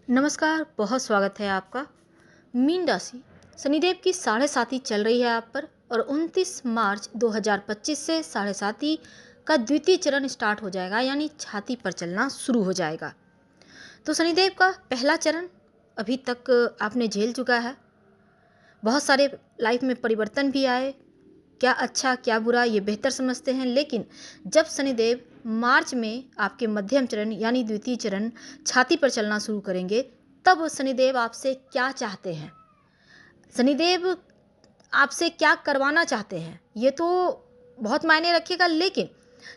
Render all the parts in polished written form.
नमस्कार, बहुत स्वागत है आपका। मीन राशि शनिदेव की साढ़े साती चल रही है आप पर और 29 मार्च 2025 से साढ़े साती का द्वितीय चरण स्टार्ट हो जाएगा, यानी छाती पर चलना शुरू हो जाएगा। तो शनिदेव का पहला चरण अभी तक आपने झेल चुका है। बहुत सारे लाइफ में परिवर्तन भी आए, क्या अच्छा क्या बुरा ये बेहतर समझते हैं, लेकिन जब शनिदेव मार्च में आपके मध्यम चरण यानी द्वितीय चरण छाती पर चलना शुरू करेंगे, तब शनिदेव आपसे क्या चाहते हैं, शनिदेव आपसे क्या करवाना चाहते हैं, ये तो बहुत मायने रखेगा। लेकिन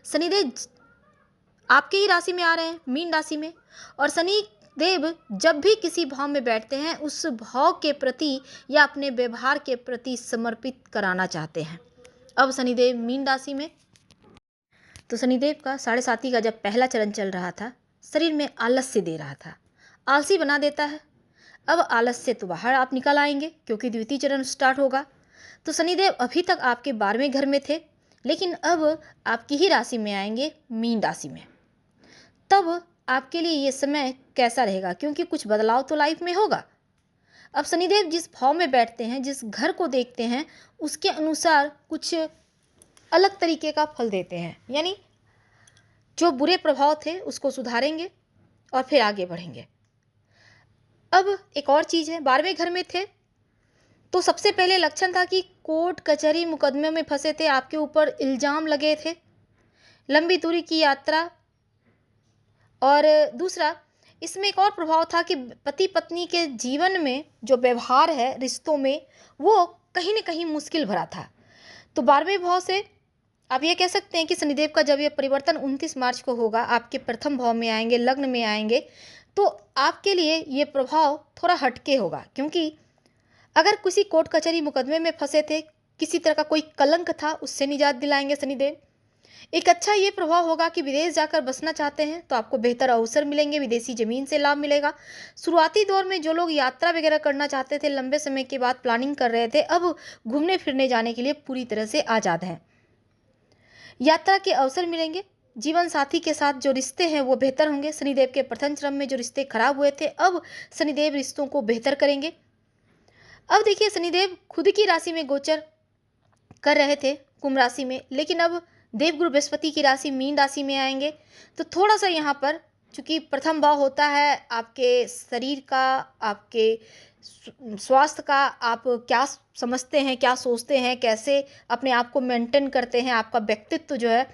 शनिदेव आपके ही राशि में आ रहे हैं, मीन राशि में, और शनि देव जब भी किसी भाव में बैठते हैं उस भाव के प्रति या अपने व्यवहार के प्रति समर्पित कराना चाहते हैं। अब शनिदेव मीन राशि में, तो शनिदेव का साढ़े साती का जब पहला चरण चल रहा था, शरीर में आलस्य दे रहा था, आलसी बना देता है। अब आलस्य से तो बाहर आप निकल आएंगे क्योंकि द्वितीय चरण स्टार्ट होगा। तो शनिदेव अभी तक आपके 12वें घर में थे, लेकिन अब आपकी ही राशि में आएंगे, मीन राशि में। तब आपके लिए ये समय कैसा रहेगा, क्योंकि कुछ बदलाव तो लाइफ में होगा। अब शनिदेव जिस भाव में बैठते हैं, जिस घर को देखते हैं, उसके अनुसार कुछ अलग तरीके का फल देते हैं, यानी जो बुरे प्रभाव थे उसको सुधारेंगे और फिर आगे बढ़ेंगे। अब एक और चीज़ है, 12वें घर में थे तो सबसे पहले लक्षण था कि कोर्ट कचहरी मुकदमे में फंसे थे, आपके ऊपर इल्ज़ाम लगे थे, लंबी दूरी की यात्रा। और दूसरा, इसमें एक और प्रभाव था कि पति पत्नी के जीवन में जो व्यवहार है, रिश्तों में, वो कहीं ना कहीं मुश्किल भरा था। तो 12वें भाव से आप ये कह सकते हैं कि शनिदेव का जब ये परिवर्तन 29 मार्च को होगा, आपके प्रथम भाव में आएंगे, लग्न में आएंगे, तो आपके लिए ये प्रभाव थोड़ा हटके होगा। क्योंकि अगर किसी कोर्ट कचहरी मुकदमे में फंसे थे, किसी तरह का कोई कलंक था, उससे निजात दिलाएंगे शनिदेव। एक अच्छा ये प्रभाव होगा कि विदेश जाकर बसना चाहते हैं तो आपको बेहतर अवसर मिलेंगे, विदेशी ज़मीन से लाभ मिलेगा। शुरुआती दौर में जो लोग यात्रा वगैरह करना चाहते थे, लंबे समय के बाद प्लानिंग कर रहे थे, अब घूमने फिरने जाने के लिए पूरी तरह से आज़ाद हैं। यात्रा के अवसर मिलेंगे, जीवन साथी के साथ जो रिश्ते हैं वो बेहतर होंगे। शनिदेव के प्रथम चरण में जो रिश्ते खराब हुए थे, अब शनिदेव रिश्तों को बेहतर करेंगे। अब देखिए, शनिदेव खुद की राशि में गोचर कर रहे थे, कुंभ राशि में, लेकिन अब देवगुरु बृहस्पति की राशि मीन राशि में आएंगे। तो थोड़ा सा यहाँ पर, चूंकि प्रथम भाव होता है आपके शरीर का, आपके स्वास्थ्य का, आप क्या समझते हैं, क्या सोचते हैं, कैसे अपने आप को मेंटेन करते हैं, आपका व्यक्तित्व जो है,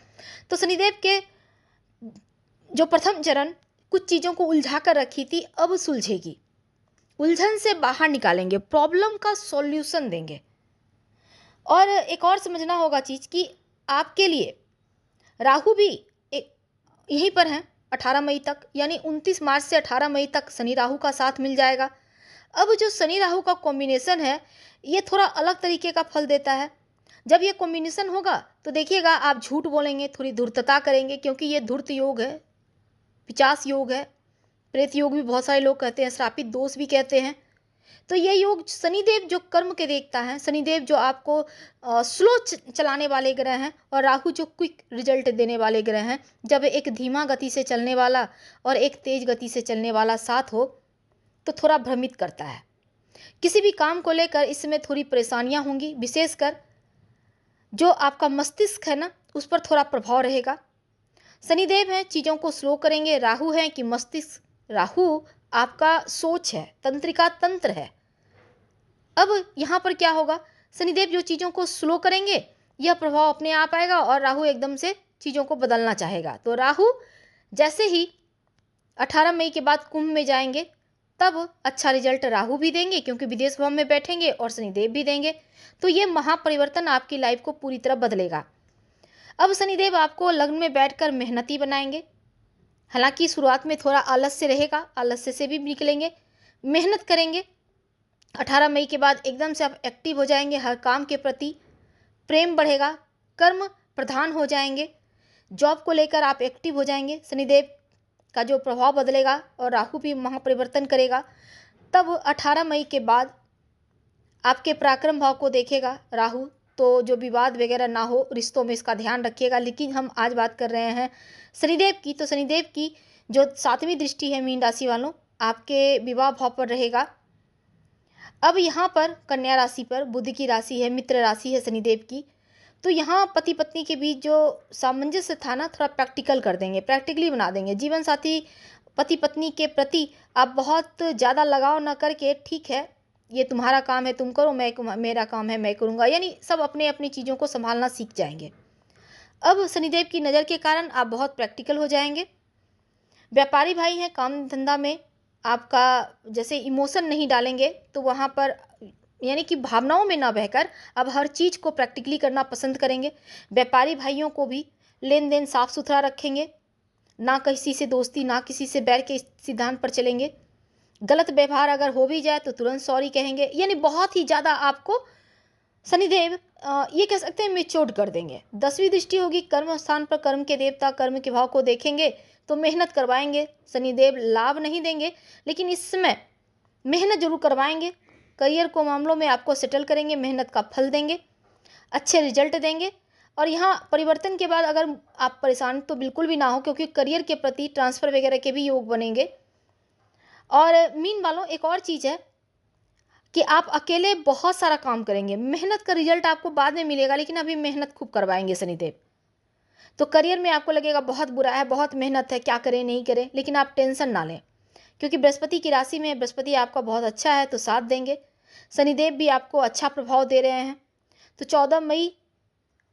तो शनिदेव के जो प्रथम चरण कुछ चीज़ों को उलझा कर रखी थी, अब सुलझेगी, उलझन से बाहर निकालेंगे, प्रॉब्लम का सॉल्यूशन देंगे। और एक और समझना होगा चीज़ कि आपके लिए राहु भी एक यहीं पर हैं 18 मई तक, यानी 29 मार्च से 18 मई तक शनि राहु का साथ मिल जाएगा। अब जो शनि राहु का कॉम्बिनेशन है, ये थोड़ा अलग तरीके का फल देता है। जब ये कॉम्बिनेशन होगा तो देखिएगा, आप झूठ बोलेंगे, थोड़ी धूर्तता करेंगे, क्योंकि ये धूर्त योग है, पिचास योग है, प्रेत योग भी बहुत सारे लोग कहते हैं, श्रापित दोष भी कहते हैं। तो ये योग शनिदेव जो कर्म के देखता है, शनिदेव जो आपको स्लो चलाने वाले ग्रह हैं, और राहु जो क्विक रिजल्ट देने वाले ग्रह हैं। जब एक धीमा गति से चलने वाला और एक तेज गति से चलने वाला साथ हो तो थोड़ा भ्रमित करता है। किसी भी काम को लेकर इसमें थोड़ी परेशानियां होंगी, विशेषकर जो आपका मस्तिष्क है ना, उस पर थोड़ा प्रभाव रहेगा। शनिदेव हैं, चीज़ों को स्लो करेंगे, राहु हैं कि मस्तिष्क, राहु आपका सोच है, तंत्रिका तंत्र है। अब यहाँ पर क्या होगा, शनिदेव जो चीज़ों को स्लो करेंगे, यह प्रभाव अपने आप आएगा, और राहु एकदम से चीज़ों को बदलना चाहेगा। तो राहु जैसे ही 18 मई के बाद कुंभ में जाएंगे, तब अच्छा रिजल्ट राहु भी देंगे, क्योंकि विदेश भवन में बैठेंगे, और शनिदेव भी देंगे। तो ये महापरिवर्तन आपकी लाइफ को पूरी तरह बदलेगा। अब शनिदेव आपको लग्न में बैठकर मेहनती बनाएंगे। हालांकि शुरुआत में थोड़ा आलस्य रहेगा, आलस्य से भी निकलेंगे, मेहनत करेंगे। 18 मई के बाद एकदम से आप एक्टिव हो जाएंगे, हर काम के प्रति प्रेम बढ़ेगा, कर्म प्रधान हो जाएंगे, जॉब को लेकर आप एक्टिव हो जाएंगे। शनिदेव का जो प्रभाव बदलेगा और राहु भी महापरिवर्तन करेगा। तब 18 मई के बाद आपके पराक्रम भाव को देखेगा राहु, तो जो विवाद वगैरह ना हो रिश्तों में, इसका ध्यान रखिएगा। लेकिन हम आज बात कर रहे हैं शनिदेव की, तो शनिदेव की जो 7वीं दृष्टि है मीन राशि वालों, आपके विवाह भाव पर रहेगा। अब यहाँ पर कन्या राशि पर बुध की राशि है, मित्र राशि है शनिदेव की, तो यहाँ पति पत्नी के बीच जो सामंजस्य था ना, थोड़ा प्रैक्टिकल कर देंगे, प्रैक्टिकली बना देंगे। जीवन साथी पति पत्नी के प्रति आप बहुत ज़्यादा लगाव न करके, ठीक है ये तुम्हारा काम है तुम करो, मेरा काम है मैं करूँगा, यानी सब अपने अपनी चीज़ों को संभालना सीख जाएंगे। अब शनिदेव की नज़र के कारण आप बहुत प्रैक्टिकल हो जाएंगे। व्यापारी भाई हैं, काम धंधा में आपका जैसे इमोशन नहीं डालेंगे, तो वहाँ पर यानी कि भावनाओं में ना बहकर अब हर चीज़ को प्रैक्टिकली करना पसंद करेंगे। व्यापारी भाइयों को भी लेन देन साफ सुथरा रखेंगे, ना किसी से दोस्ती ना किसी से बैर के सिद्धांत पर चलेंगे। गलत व्यवहार अगर हो भी जाए तो तुरंत सॉरी कहेंगे, यानी बहुत ही ज़्यादा आपको शनिदेव ये कह सकते हैं मेच्योर्ड कर देंगे। 10वीं दृष्टि होगी कर्म स्थान पर, कर्म के देवता कर्म के भाव को देखेंगे तो मेहनत करवाएंगे। शनिदेव लाभ नहीं देंगे लेकिन इस समय मेहनत जरूर करवाएंगे। करियर को मामलों में आपको सेटल करेंगे, मेहनत का फल देंगे, अच्छे रिजल्ट देंगे। और यहाँ परिवर्तन के बाद अगर आप परेशान तो बिल्कुल भी ना हो, क्योंकि करियर के प्रति ट्रांसफ़र वगैरह के भी योग बनेंगे। और मीन वालों एक और चीज़ है कि आप अकेले बहुत सारा काम करेंगे, मेहनत का रिजल्ट आपको बाद में मिलेगा, लेकिन अभी मेहनत खूब करवाएंगे शनिदेव। तो करियर में आपको लगेगा बहुत बुरा है, बहुत मेहनत है, क्या करें नहीं करें, लेकिन आप टेंशन ना लें, क्योंकि बृहस्पति की राशि में बृहस्पति आपका बहुत अच्छा है तो साथ देंगे। शनिदेव भी आपको अच्छा प्रभाव दे रहे हैं, तो 14 मई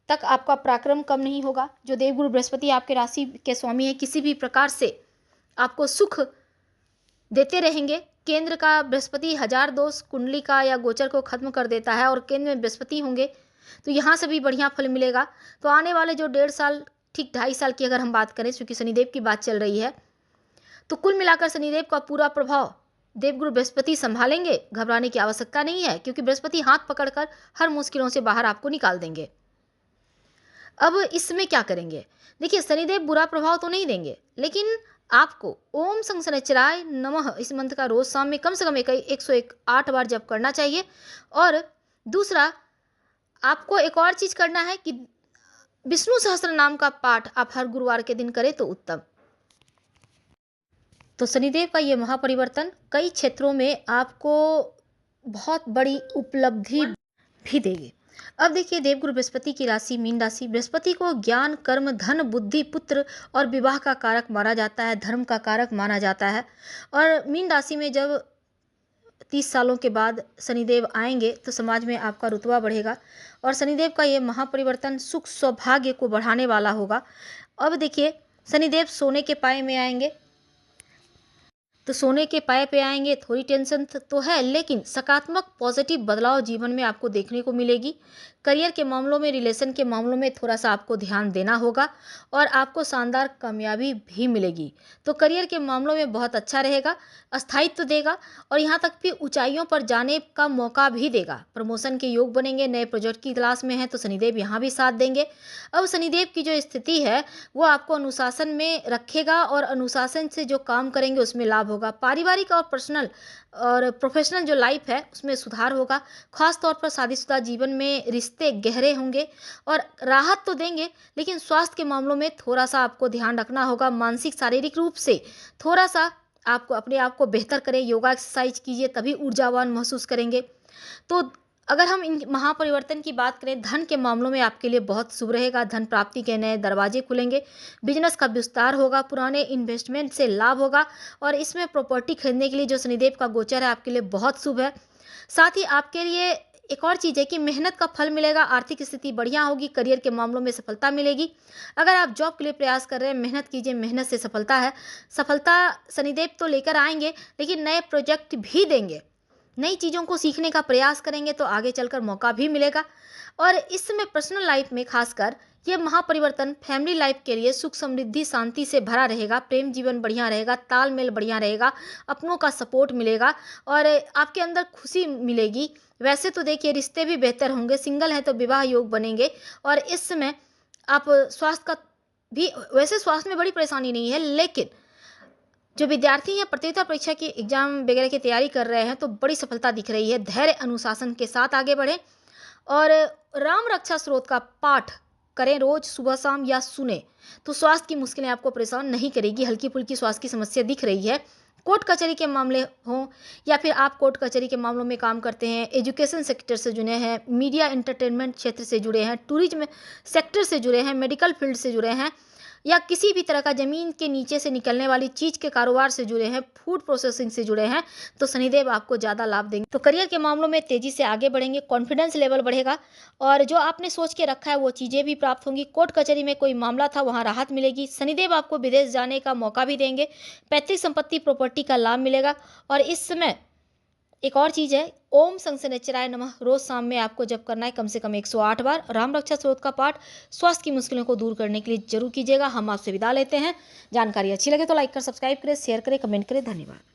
तक आपका पराक्रम कम नहीं होगा। जो देवगुरु बृहस्पति आपके राशि के स्वामी हैं, किसी भी प्रकार से आपको सुख देते रहेंगे। केंद्र का बृहस्पति हजार दोष कुंडली का या गोचर को खत्म कर देता है, और केंद्र में बृहस्पति होंगे तो यहाँ से भी बढ़िया फल मिलेगा। तो आने वाले जो 1.5 साल, ठीक 2.5 साल की अगर हम बात करें, क्योंकि शनिदेव की बात चल रही है, तो कुल मिलाकर शनिदेव का पूरा प्रभाव देवगुरु बृहस्पति संभालेंगे। घबराने की आवश्यकता नहीं है, क्योंकि बृहस्पति हाथ पकड़कर हर मुश्किलों से बाहर आपको निकाल देंगे। अब इसमें क्या करेंगे, देखिए शनिदेव बुरा प्रभाव तो नहीं देंगे, लेकिन आपको ओम शनिश्चराय नमः इस मंत्र का रोज शाम में कम से कम 108 बार जप करना चाहिए। और दूसरा, आपको एक और चीज करना है कि विष्णु सहस्त्र नाम का पाठ आप हर गुरुवार के दिन करें तो उत्तम। तो शनिदेव का ये महापरिवर्तन कई क्षेत्रों में आपको बहुत बड़ी उपलब्धि भी देगी। अब देखिए, देवगुरु बृहस्पति की राशि मीन राशि, बृहस्पति को ज्ञान कर्म धन बुद्धि पुत्र और विवाह का कारक माना जाता है, धर्म का कारक माना जाता है। और मीन राशि में जब 30 सालों के बाद शनिदेव आएंगे तो समाज में आपका रुतबा बढ़ेगा, और शनिदेव का ये महापरिवर्तन सुख सौभाग्य को बढ़ाने वाला होगा। अब देखिए, शनिदेव सोने के पाए में आएंगे, तो सोने के पाए पे आएंगे, थोड़ी टेंशन तो है, लेकिन सकारात्मक पॉजिटिव बदलाव जीवन में आपको देखने को मिलेगी। करियर के मामलों में, रिलेशन के मामलों में थोड़ा सा आपको ध्यान देना होगा, और आपको शानदार कामयाबी भी मिलेगी। तो करियर के मामलों में बहुत अच्छा रहेगा, स्थायित्व देगा, और यहाँ तक भी ऊंचाइयों पर जाने का मौका भी देगा। प्रमोशन के योग बनेंगे, नए प्रोजेक्ट की तलाश में है तो शनिदेव यहाँ भी साथ देंगे। अब शनिदेव की जो स्थिति है वो आपको अनुशासन में रखेगा, और अनुशासन से जो काम करेंगे उसमें लाभ होगा। पारिवारिक और पर्सनल और प्रोफेशनल जो लाइफ है उसमें सुधार होगा। खास तौर पर शादीशुदा जीवन में रिश्ते गहरे होंगे और राहत तो देंगे, लेकिन स्वास्थ्य के मामलों में थोड़ा सा आपको ध्यान रखना होगा। मानसिक शारीरिक रूप से थोड़ा सा आपको अपने आप को बेहतर करें, योगा एक्सरसाइज कीजिए, तभी ऊर्जावान महसूस करेंगे। तो अगर हम इन महापरिवर्तन की बात करें, धन के मामलों में आपके लिए बहुत शुभ रहेगा। धन प्राप्ति के नए दरवाजे खुलेंगे, बिजनेस का विस्तार होगा, पुराने इन्वेस्टमेंट से लाभ होगा, और इसमें प्रॉपर्टी खरीदने के लिए जो शनिदेव का गोचर है आपके लिए बहुत शुभ है। साथ ही आपके लिए एक और चीज़ है कि मेहनत का फल मिलेगा, आर्थिक स्थिति बढ़िया होगी, करियर के मामलों में सफलता मिलेगी। अगर आप जॉब के लिए प्रयास कर रहे हैं, मेहनत कीजिए, मेहनत से सफलता है। सफलता शनिदेव तो लेकर आएंगे, लेकिन नए प्रोजेक्ट भी देंगे। नई चीज़ों को सीखने का प्रयास करेंगे तो आगे चलकर मौका भी मिलेगा। और इस समय पर्सनल लाइफ में खासकर ये महापरिवर्तन फैमिली लाइफ के लिए सुख समृद्धि शांति से भरा रहेगा। प्रेम जीवन बढ़िया रहेगा, तालमेल बढ़िया रहेगा, अपनों का सपोर्ट मिलेगा, और आपके अंदर खुशी मिलेगी। वैसे तो देखिए, रिश्ते भी बेहतर होंगे, सिंगल है तो विवाह योग बनेंगे। और इस समय आप स्वास्थ्य का भी, वैसे स्वास्थ्य में बड़ी परेशानी नहीं है, लेकिन जो विद्यार्थी हैं प्रतियोगिता परीक्षा की एग्जाम वगैरह की तैयारी कर रहे हैं तो बड़ी सफलता दिख रही है। धैर्य अनुशासन के साथ आगे बढ़ें, और राम रक्षा स्रोत का पाठ करें रोज सुबह शाम, या सुने तो स्वास्थ्य की मुश्किलें आपको परेशान नहीं करेगी। हल्की फुल्की स्वास्थ्य की समस्या दिख रही है, कोर्ट कचहरी के मामले हों या फिर आप कोर्ट कचहरी के मामलों में काम करते हैं, एजुकेशन सेक्टर से जुड़े हैं, मीडिया एंटरटेनमेंट क्षेत्र से जुड़े हैं, टूरिज्म सेक्टर से जुड़े हैं, मेडिकल फील्ड से जुड़े हैं, या किसी भी तरह का ज़मीन के नीचे से निकलने वाली चीज़ के कारोबार से जुड़े हैं, फूड प्रोसेसिंग से जुड़े हैं, तो शनिदेव आपको ज़्यादा लाभ देंगे। तो करियर के मामलों में तेज़ी से आगे बढ़ेंगे, कॉन्फिडेंस लेवल बढ़ेगा और जो आपने सोच के रखा है वो चीज़ें भी प्राप्त होंगी। कोर्ट कचहरी में कोई मामला था, वहाँ राहत मिलेगी। शनिदेव आपको विदेश जाने का मौका भी देंगे, पैतृक संपत्ति प्रॉपर्टी का लाभ मिलेगा। और इस समय एक और चीज़ है, ओम शनिश्चराय नमः रोज शाम में आपको जप करना है कम से कम 108 बार। राम रक्षा स्तोत्र का पाठ स्वास्थ्य की मुश्किलों को दूर करने के लिए जरूर कीजिएगा। हम आपसे विदा लेते हैं। जानकारी अच्छी लगे तो लाइक कर सब्सक्राइब करें, शेयर करें, कमेंट करें। धन्यवाद।